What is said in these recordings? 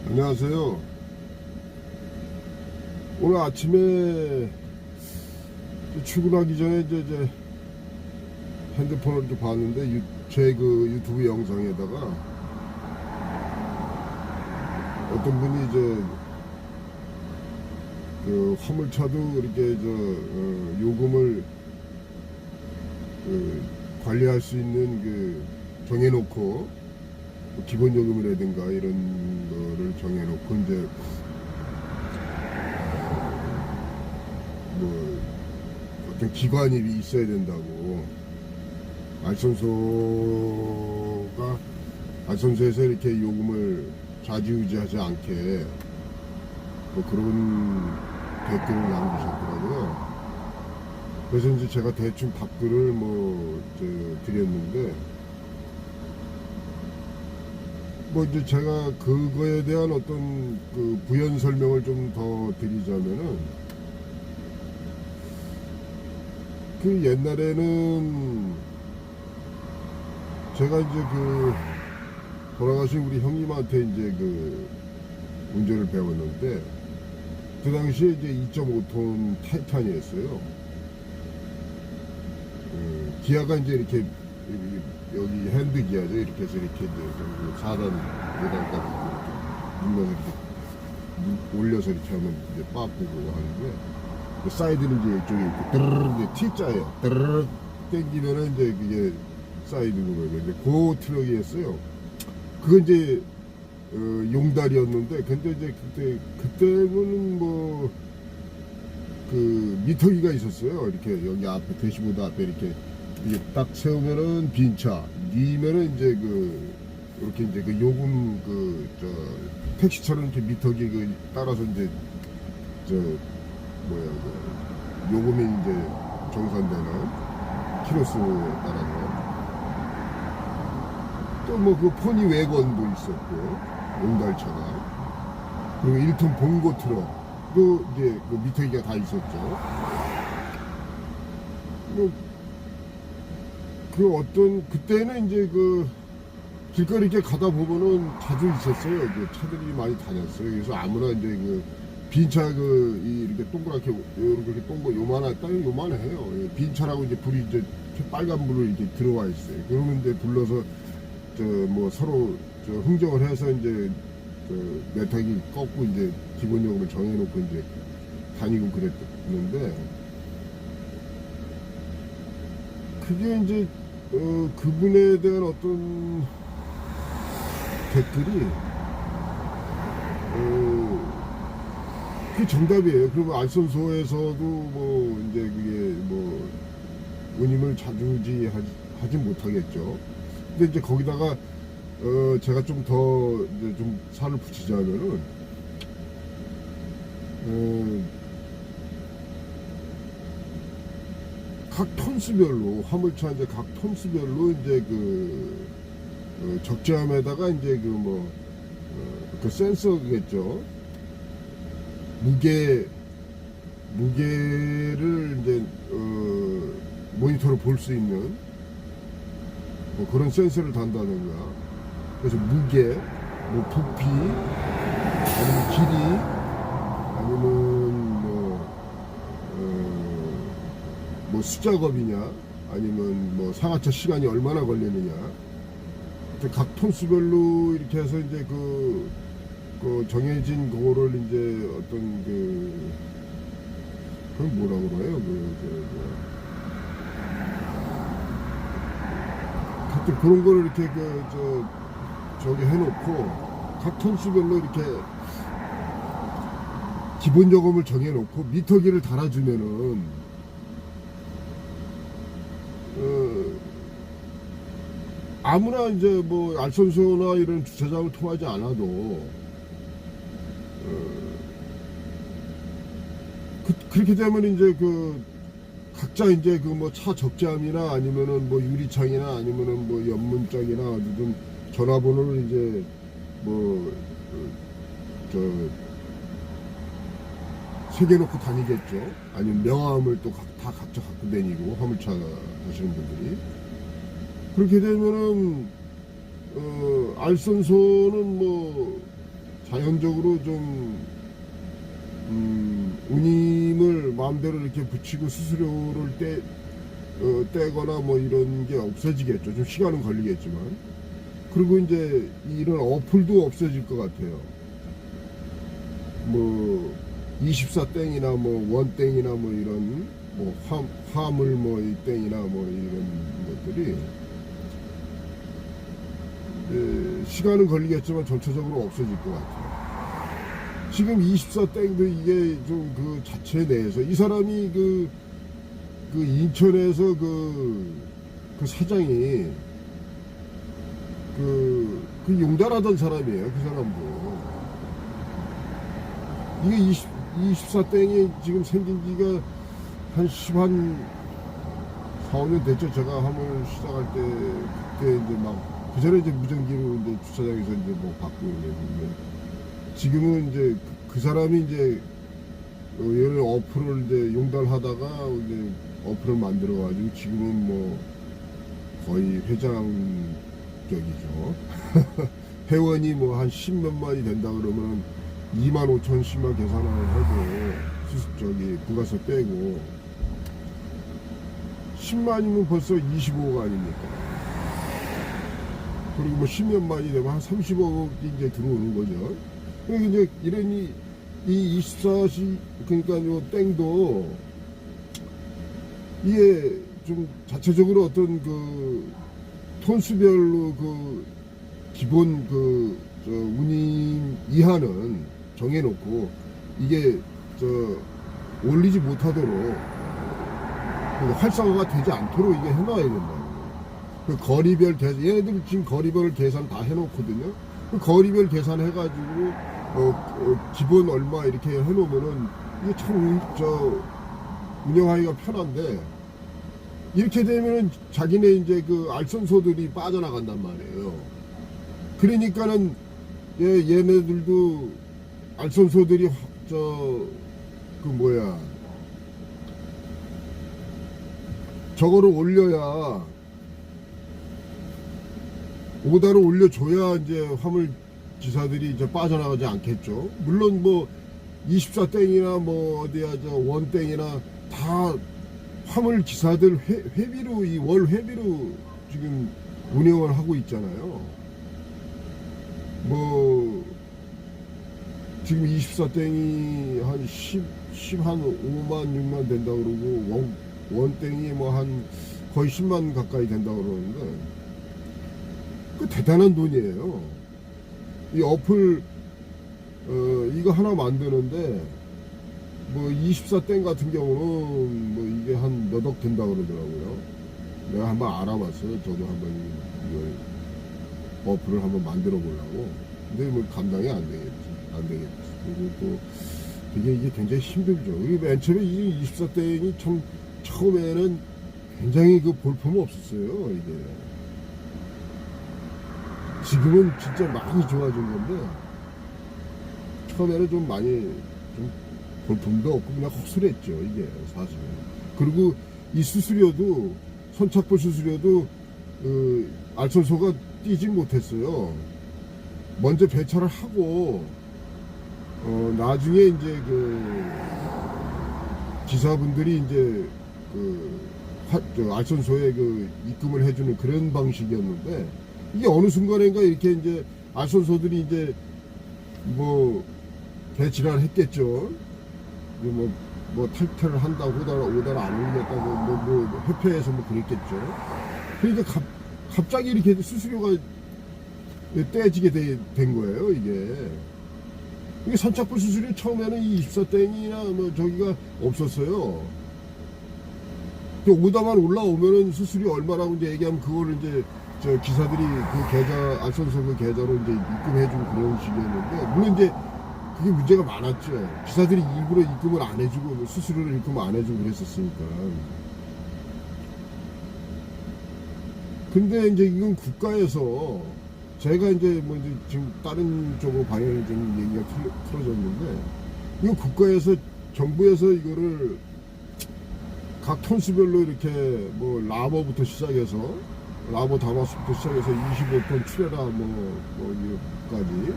안녕하세요. 오늘 아침에 출근하기 전에 이제 핸드폰을 이렇게 봤는데 제 그 유튜브 영상에다가 어떤 분이 이제 그 화물차도 이렇게 요금을 관리할 수 있는 정해놓고 뭐 기본 요금이라든가 이런 거를 정해놓고 이제 뭐 어떤 기관이 있어야 된다고 알선소에서 이렇게 요금을 좌지우지하지 않게 뭐 그런 댓글을 남기셨더라고요. 그래서 이제 제가 대충 답글을 드렸는데 뭐 이제 제가 그거에 대한 어떤 그 부연 설명을 좀 더 드리자면은 그 옛날에는 제가 이제 돌아가신 우리 형님한테 이제 운전을 배웠는데 그 당시에 이제 2.5톤 타이탄이었어요. 기아가 이제 이렇게 여기 핸드 기아죠. 이렇게 해서 이렇게 이제 4단, 5단까지 이렇게 눌러서 이렇게 올려서 이렇게 하면 이제 빠꾸고 하는데 그 사이드는 이제 이쪽에 이렇게 드르르 이제 T자예요. 드르르 땡기면은 이제 그게 사이드고 근데 그 트럭이었어요. 그건 이제 용달이었는데 근데 이제 그때는 뭐 미터기가 있었어요. 이렇게 여기 앞에 대시보드 앞에 이렇게 딱 세우면은 빈차, 니면은 이제 이렇게 이제 요금 택시처럼 이렇게 미터기 따라서 이제 요금이 이제 정산되는 키로수에 따라서 또 뭐 포니 wä건도 있었고 용달차가 그리고 1톤 봉고 트럭도 이제 미터기가 다 있었죠. 그때는 이제 길거리 이렇게 가다 보면은 자주 있었어요. 차들이 많이 다녔어요. 그래서 아무나 이제 빈차 이렇게 동그랗게 이렇게 요만해요. 빈차라고 이제 불이 이제 빨간 불로 이렇게 들어와 있어요. 그러면 이제 불러서 뭐 서로 흥정을 해서 이제 메타기 꺾고 이제 기본 요금을 정해놓고 이제 다니고 그랬는데 그게 이제 그분에 대한 어떤 댓글이 그게 정답이에요. 그리고 알선소에서도 뭐 이제 그게 뭐 운임을 자주지하지 못하겠죠. 근데 이제 거기다가 제가 좀 더 이제 좀 살을 붙이자면은 각 톤수별로 화물차 이제 각 톤수별로 이제 적재함에다가 이제 센서겠죠. 무게를 이제 모니터로 볼 수 있는 뭐 그런 센서를 단다든가. 그래서 무게, 뭐 부피, 아니면 길이, 아니면 뭐 수작업이냐, 아니면 뭐 상하차 시간이 얼마나 걸리느냐. 각 톤수별로 이렇게 해서 이제 정해진 그거를 이제 어떤 그건 뭐라고 그래요? 하여튼 그런 거를 이렇게 저기 해놓고 각 톤수별로 이렇게 기본 요금을 정해놓고 미터기를 달아주면은 아무나 이제 뭐 알선소나 이런 주차장을 통하지 않아도 그렇게 되면 이제 각자 이제 뭐 차 적재함이나 아니면은 뭐 유리창이나 아니면은 뭐 연문장이나 어디든 전화번호를 이제 새겨놓고 다니겠죠. 아니면 명함을 또 다 각자 갖고 다니고 화물차 하시는 분들이 그렇게 되면은 알선소는 뭐 자연적으로 좀 운임을 마음대로 이렇게 붙이고 수수료를 떼거나 뭐 이런 게 없어지겠죠. 좀 시간은 걸리겠지만. 그리고 이제 이런 어플도 없어질 것 같아요. 뭐 24땡이나 뭐 원땡이나 뭐 이런 뭐 화물 뭐 이 땡이나 뭐 이런 것들이 시간은 걸리겠지만 전체적으로 없어질 것 같아요. 지금 24땡도 이게 좀 그 자체 내에서 이 사람이 그 인천에서 그 사장이 그 용달하던 사람이에요. 그 사람도 이게 24땡이 지금 생긴 지가 한 4, 5년 됐죠. 제가 화물 시작할 때 그때 이제 막 그 전에 이제 무전기로 이제 주차장에서 이제 뭐 받고 있는데 지금은 이제 그 사람이 이제 얘를 어플을 이제 용달하다가 이제 어플을 만들어 가지고 지금은 뭐 거의 회장격이죠. 회원이 뭐 한 10몇만이 된다 그러면 25,000씩만 계산을 해도 저기 부가세 빼고 10만이면 벌써 25억 아닙니까? 그리고 뭐 10몇만이 되면 한 30억이 이제 들어오는 거죠. 그러니까 이제 이런 이 24시 그러니까 요 땡도 이게 좀 자체적으로 어떤 그 톤수별로 그 기본 그 운임 이하는 정해놓고 이게 올리지 못하도록 활성화가 되지 않도록 이게 해놔야 된다. 그 거리별 계산, 얘네들 지금 거리별 계산 다 해놓거든요. 그 거리별 계산 해가지고 기본 얼마 이렇게 해놓으면은 이게 참 운영하기가 편한데 이렇게 되면은 자기네 이제 그 알선소들이 빠져나간단 말이에요. 그러니까는 얘네들도 알선소들이 저거를 올려야 오다를 올려줘야 이제 화물 기사들이 이제 빠져나가지 않겠죠. 물론 뭐 24땡이나 뭐 어디야 원땡이나 다 화물 기사들 회비로 이 월 회비로 지금 운영을 하고 있잖아요. 뭐 지금 24땡이 한 5만 6만 된다 그러고 원땡이 뭐 한 거의 10만 가까이 된다 그러는데 그 대단한 돈이에요. 이 어플 이거 하나 만드는데 뭐 24땡 같은 경우는 뭐 이게 한 몇 억 된다 그러더라고요. 내가 한번 알아봤어요. 저도 한번 이걸 어플을 한번 만들어 보려고. 근데 뭐 감당이 안 되겠지. 그리고 또 이게 굉장히 힘들죠. 그리고 맨 처음에 이 24땡이 참 처음에는 굉장히 그 볼품 없었어요. 이게 지금은 진짜 많이 좋아진 건데 처음에는 좀 많이 좀 볼품도 없고 그냥 허술했죠. 이게 사실은. 그리고 이 수수료도 선착불 수수료도 알선소가 뛰지 못했어요. 먼저 배차를 하고 나중에 이제 그 기사분들이 이제 알선소에 그 입금을 해주는 그런 방식이었는데 이게 어느 순간인가 이렇게 이제 알선소들이 이제 뭐 대질환 했겠죠. 뭐 탈퇴를 한다고 오다를 안 올렸다고 뭐 협회에서 뭐 그랬겠죠. 그러니까 갑자기 이렇게 수수료가 떼지게 된 거예요. 이게 선착불 수수료 처음에는 이 24땡이나 뭐 저기가 없었어요. 오다만 올라오면은 수수료 얼마라고 이제 얘기하면 그거를 이제 기사들이 그 계좌 알선소 그 계좌로 이제 입금해주고 그런 식이었는데 물론 이제 그게 문제가 많았죠. 기사들이 일부러 입금을 안 해주고 수수료를 입금 안 해주고 그랬었으니까. 근데 이제 이건 국가에서 제가 이제 뭐 이제 지금 다른 쪽으로 방향이 좀 얘기가 틀어졌는데 이거 국가에서 정부에서 이거를 각 톤수별로 이렇게 뭐 라버부터 시작해서 라버 다마스부터 시작해서 25톤 출해라 뭐 여기까지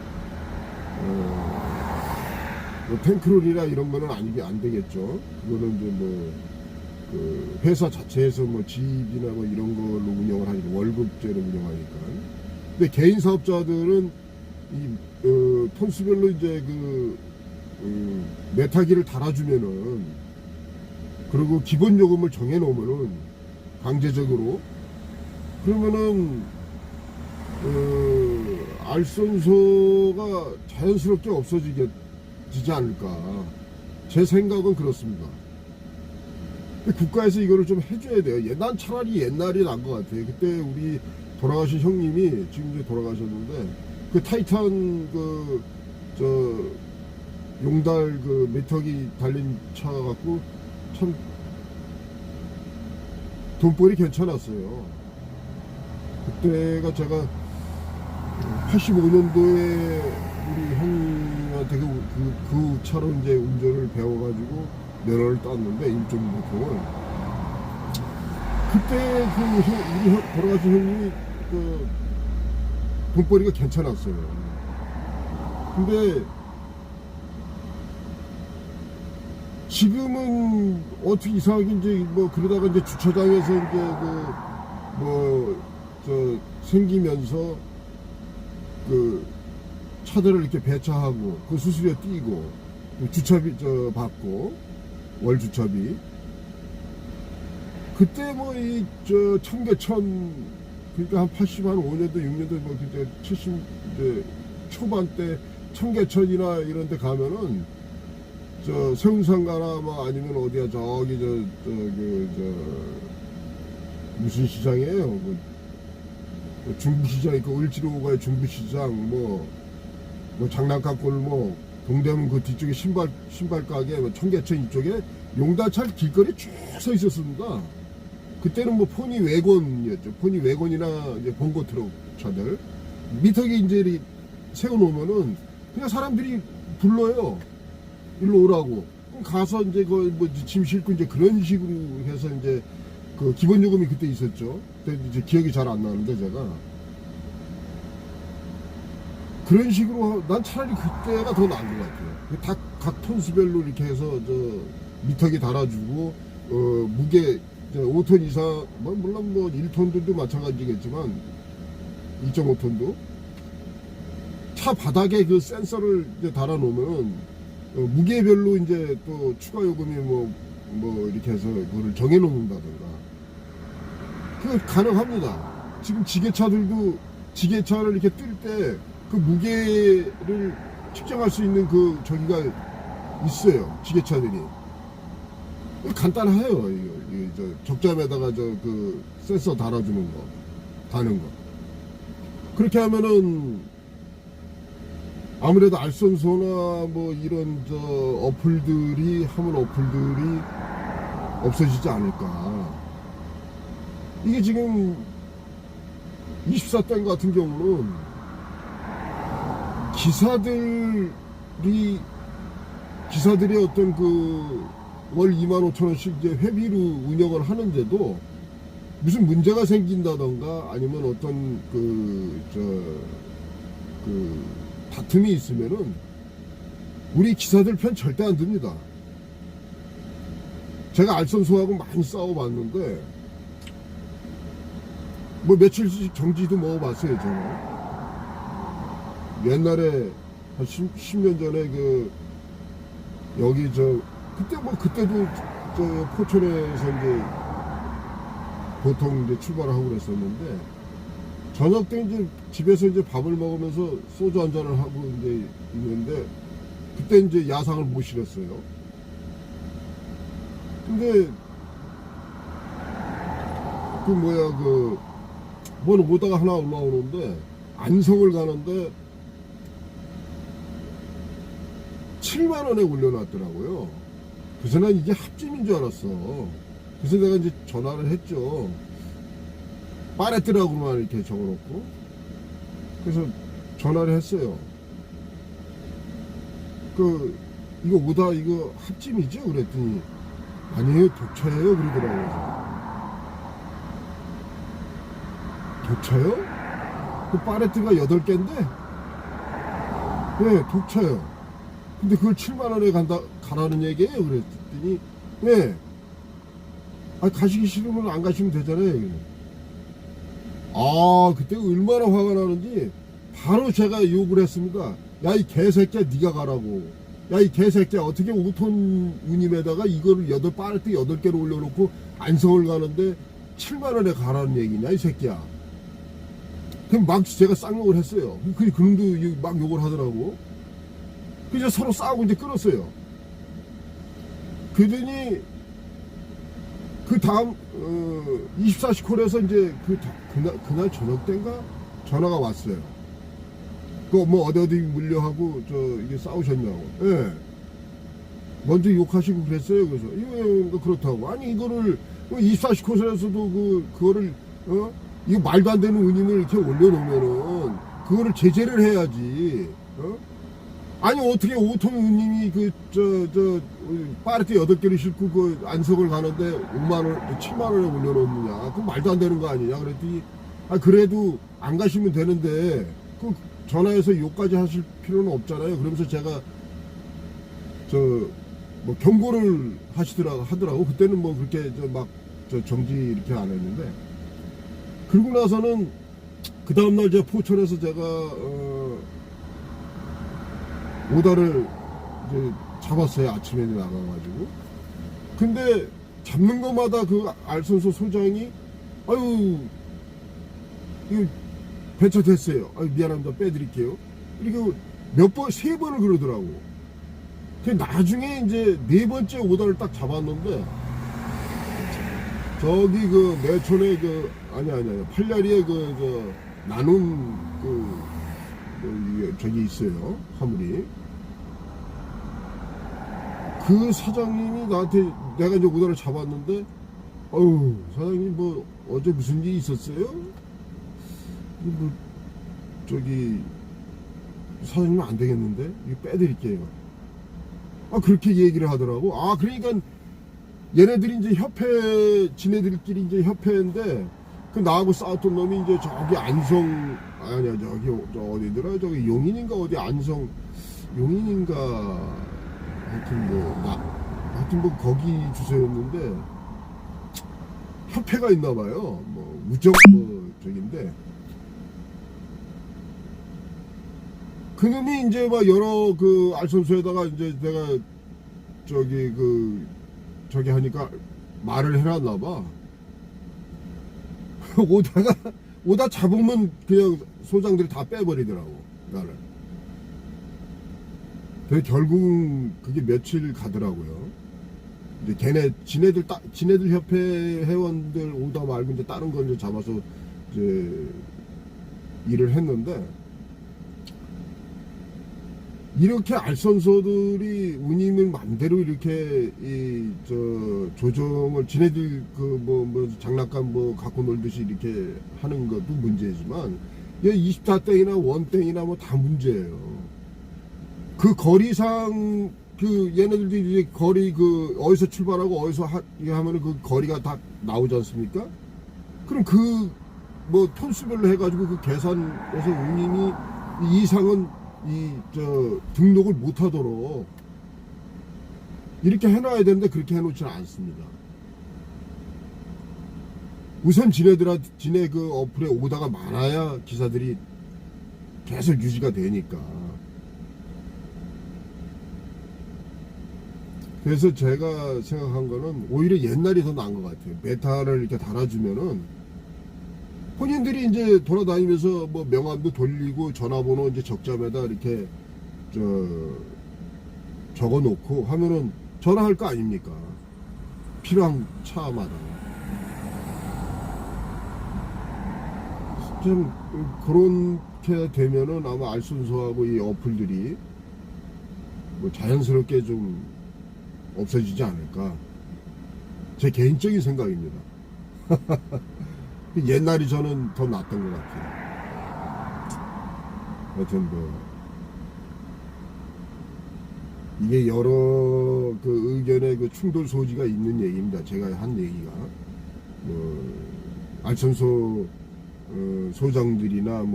뭐 탱크롤이나 이런 거는 안 되겠죠. 그거는 이제 뭐, 그 회사 자체에서 뭐 지입이나 뭐 이런 걸로 운영을 하니까, 월급제로 운영하니까. 근데 개인 사업자들은 톤수별로 이제 메타기를 달아주면은, 그리고 기본 요금을 정해놓으면은, 강제적으로, 그러면은, 알선소가 자연스럽게 없어지지 않을까. 제 생각은 그렇습니다. 국가에서 이거를 좀 해줘야 돼요. 난 차라리 옛날이 난 것 같아요. 그때 우리 돌아가신 형님이, 지금 이제 돌아가셨는데, 그 타이탄 용달 메터기 달린 차 갖고 참 돈벌이 괜찮았어요. 그때가 제가 85년도에 우리 형한테 그 차로 이제 운전을 배워가지고 면허를 땄는데, 1.6톤을. 그때 우리 돌아가신 형님이 돈벌이가 괜찮았어요. 근데 지금은 어떻게 이상하게 이제 뭐 그러다가 이제 주차장에서 이제 생기면서 차들을 이렇게 배차하고 그 수수료 띄고 주차비 받고 월 주차비. 그때 뭐 청계천, 그러니까 한 5년도 6년도 뭐 그때 70대 초반 때 청계천이나 이런 데 가면은 세운상가나 뭐 아니면 어디야 저기 무슨 시장이에요? 중부시장 있고, 을지로가의 중부시장, 뭐 장난감 골목, 동대문 그 뒤쪽에 신발 가게, 뭐 청계천 이쪽에 용달차 길거리 쭉 서 있었습니다. 그때는 뭐 포니 외곤이었죠. 포니 외곤이나 이제 봉고 트럭 차들. 미터기 이제 세워놓으면은 그냥 사람들이 불러요. 일로 오라고. 그럼 가서 이제 짐 싣고 이제 그런 식으로 해서 이제 기본 요금이 그때 있었죠. 그때 이제 기억이 잘 안 나는데 제가. 그런 식으로 난 차라리 그때가 더 나은 것 같아요. 각 톤수별로 이렇게 해서 미터기 달아주고, 무게 5톤 이상, 물론 뭐 1톤들도 마찬가지겠지만 2.5톤도 차 바닥에 그 센서를 이제 달아놓으면은 무게별로 이제 또 추가 요금이 뭐 이렇게 해서 그거를 정해놓는다든가. 그거 가능합니다. 지금 지게차들도 지게차를 이렇게 뜰 때 그 무게를 측정할 수 있는 저기가 있어요. 지게차들이. 간단해요. 이거 적자에다가 센서 달아주는 거, 다는 거. 그렇게 하면은 아무래도 알선소나 뭐 이런 어플들이 없어지지 않을까. 이게 지금 24땡 같은 경우는 기사들이 어떤 월 25,000원씩 이제 회비로 운영을 하는데도 무슨 문제가 생긴다던가 아니면 어떤 다툼이 있으면은 우리 기사들 편 절대 안 듭니다. 제가 알선소하고 많이 싸워봤는데 뭐 며칠씩 정지도 먹어봤어요. 저는 옛날에 한 10년 전에 그때도 포천에서 이제 보통 이제 출발하고 그랬었는데, 저녁 때 이제 집에서 이제 밥을 먹으면서 소주 한 잔을 하고 이제 있는데, 그때 이제 야상을 못 실었어요. 근데 오다가 하나 올라오는데, 안성을 가는데 7만원에 올려놨더라고요. 그래서 난 이게 합찜인 줄 알았어. 그래서 내가 이제 전화를 했죠. 파레트라고만 이렇게 적어놓고. 그래서 전화를 했어요. 이거 합찜이죠? 그랬더니 아니에요, 독차예요. 그러더라고요. 독차요? 그 파레트가 8개인데 예, 독차요. 근데 그걸 7만 원에 가라는 얘기예요. 그랬더니, 예. 아, 가시기 싫으면 안 가시면 되잖아요. 아, 그때 얼마나 화가 나는지 바로 제가 욕을 했습니다. 야, 이 개새끼야, 네가 가라고. 야, 이 개새끼야, 어떻게 5톤 운임에다가 이거를 빨대 8개를 올려놓고 안성을 가는데 7만 원에 가라는 얘기냐, 이 새끼야. 그럼 막 제가 쌍욕을 했어요. 그놈도 막 욕을 하더라고. 그래서 서로 싸우고 이제 끊었어요. 그러더니 그 다음 24시 콜에서 이제 그날 저녁 때인가 전화가 왔어요. 그 뭐 어디 물려하고 이게 싸우셨냐고. 예. 먼저 욕하시고 그랬어요. 그래서 이거 그렇다고. 아니 이거를 24시 콜에서도 그거를 이거 말도 안 되는 운임을 이렇게 올려놓으면은 그거를 제재를 해야지. 아니 어떻게 5톤 운임이 빠르게 8개를 싣고 그 안석을 가는데 5만원, 7만원에 올려놓느냐. 그건 말도 안 되는 거 아니냐. 그랬더니 아 그래도 안 가시면 되는데 그 전화해서 욕까지 하실 필요는 없잖아요. 그러면서 제가 뭐 경고를 하더라고. 그때는 뭐 그렇게 정지 이렇게 안 했는데 그러고 나서는 그 다음날 제가 포천에서 제가 오다를 이제 잡았어요. 아침에 나가가지고. 근데 잡는 것마다 그 알선소 소장이 아유 이거 배차됐어요. 아유 미안합니다. 빼드릴게요. 이렇게 세 번을 그러더라고. 나중에 이제 4번째 오다를 딱 잡았는데 저기 그 내촌에 아니 팔다리에 나눔 저기 있어요. 화물이. 그 사장님이 나한테 내가 이제 오다를 잡았는데 어우 사장님 뭐 어제 무슨 일이 있었어요? 뭐 저기 사장님 안 되겠는데 이거 빼드릴게요. 아 그렇게 얘기를 하더라고. 아 그러니까 얘네들이 이제 지네들끼리 이제 협회인데 그 나하고 싸웠던 놈이 이제 저기 안성 아니야 저기 어디더라 저기 용인인가 어디 안성 용인인가 하여튼 뭐 거기 주소였는데 협회가 있나봐요. 뭐 우정 저긴데 그놈이 이제 막 여러 알선소에다가 이제 내가 저기 하니까 말을 해놨나봐. 오다 잡으면 그냥 소장들이 다 빼버리더라고 나를. 그래서 결국은 그게 며칠 가더라고요. 이제 지네들 협회 회원들 오다 말고 이제 다른 걸 이제 잡아서 이제 일을 했는데 이렇게 알선소들이 운임을 맘대로 이렇게 조정을 지네들 장난감 갖고 놀듯이 이렇게 하는 것도 문제지만 24땡이나 1땡이나 뭐 다 문제예요. 그 거리상 얘네들도 이제 거리 어디서 출발하고 어디서 하면은 그 거리가 다 나오지 않습니까? 그럼 톤수별로 해가지고 그 계산해서 운임이 이상은 등록을 못하도록 이렇게 해놔야 되는데 그렇게 해놓지는 않습니다. 우선 지네 어플에 오다가 많아야 기사들이 계속 유지가 되니까. 그래서 제가 생각한 거는 오히려 옛날이 더 나은 것 같아요. 메타를 이렇게 달아주면은 본인들이 이제 돌아다니면서 뭐 명함도 돌리고 전화번호 이제 적자마다 이렇게 적어 놓고 하면은 전화할 거 아닙니까? 필요한 차마다. 좀 그렇게 되면은 아마 알선소하고 이 어플들이 뭐 자연스럽게 좀 없어지지 않을까. 제 개인적인 생각입니다. 옛날이 저는 더 낫던 것 같아요. 하여튼 이게 여러 의견의 충돌 소지가 있는 얘기입니다. 제가 한 얘기가 알선소 소장들이나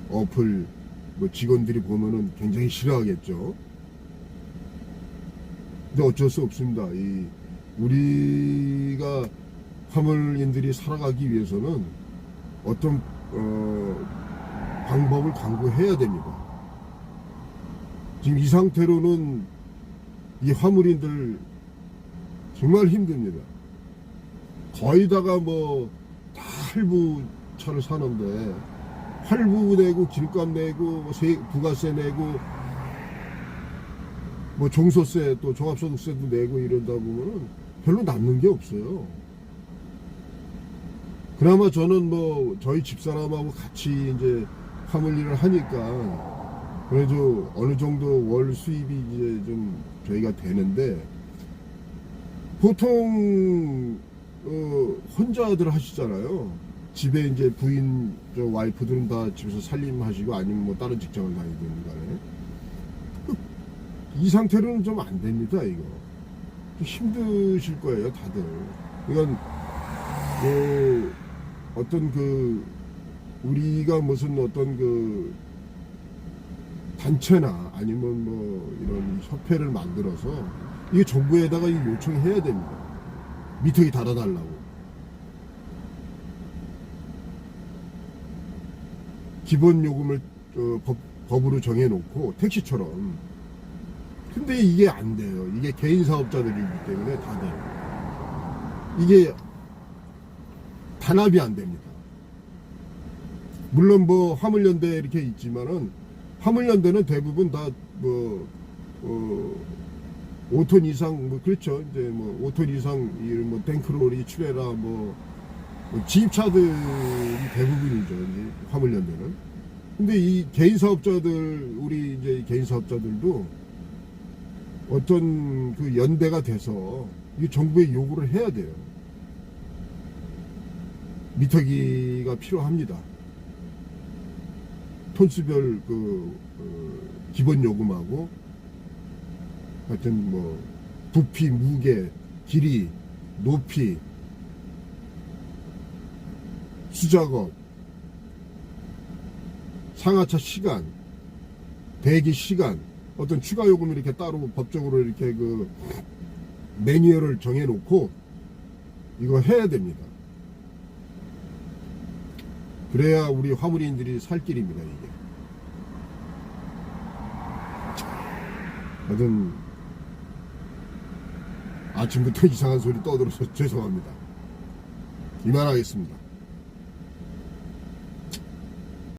어플 뭐 직원들이 보면은 굉장히 싫어하겠죠. 근데 어쩔 수 없습니다. 이 우리가 화물인들이 살아가기 위해서는 어떤 방법을 강구해야 됩니다. 지금 이 상태로는 이 화물인들 정말 힘듭니다. 거의 다가 뭐 다 할부 차를 사는데 할부 내고 길값 내고 부가세 내고 뭐 종소세 또 종합소득세도 내고 이러다 보면은 별로 남는 게 없어요. 그나마 저는 뭐 저희 집사람하고 같이 이제 화물 일을 하니까 그래도 어느 정도 월 수입이 이제 좀 저희가 되는데, 보통 혼자들 하시잖아요. 집에 이제 부인 저 와이프들은 다 집에서 살림하시고 아니면 뭐 다른 직장을 다니든 간에 이 상태로는 좀 안 됩니다. 이거 좀 힘드실 거예요 다들. 이건 어떤 우리가 무슨 어떤 단체나 아니면 뭐 이런 협회를 만들어서 이게 정부에다가 요청해야 됩니다. 미터기 달아달라고. 기본 요금을 법으로 정해놓고 택시처럼. 근데 이게 안 돼요. 이게 개인 사업자들이기 때문에 다들 이게 단합이 안 됩니다. 물론 뭐 화물연대 이렇게 있지만은 화물연대는 대부분 다 뭐 5톤 이상 뭐 그렇죠. 이제 뭐 5톤 이상 이런 뭐 탱크로리 출애라 뭐 지입차들이 대부분이죠. 이제 화물연대는. 근데 이 개인 사업자들, 우리 이제 개인 사업자들도 어떤 연대가 돼서 이 정부에 요구를 해야 돼요. 미터기가 필요합니다. 톤수별 기본 요금하고 하여튼 뭐 부피, 무게, 길이, 높이, 수작업, 상하차 시간, 대기 시간, 어떤 추가 요금을 이렇게 따로 법적으로 이렇게 매뉴얼을 정해놓고 이거 해야 됩니다. 그래야 우리 화물인들이 살 길입니다, 이게. 하여튼 아침부터 이상한 소리 떠들어서 죄송합니다. 이만하겠습니다.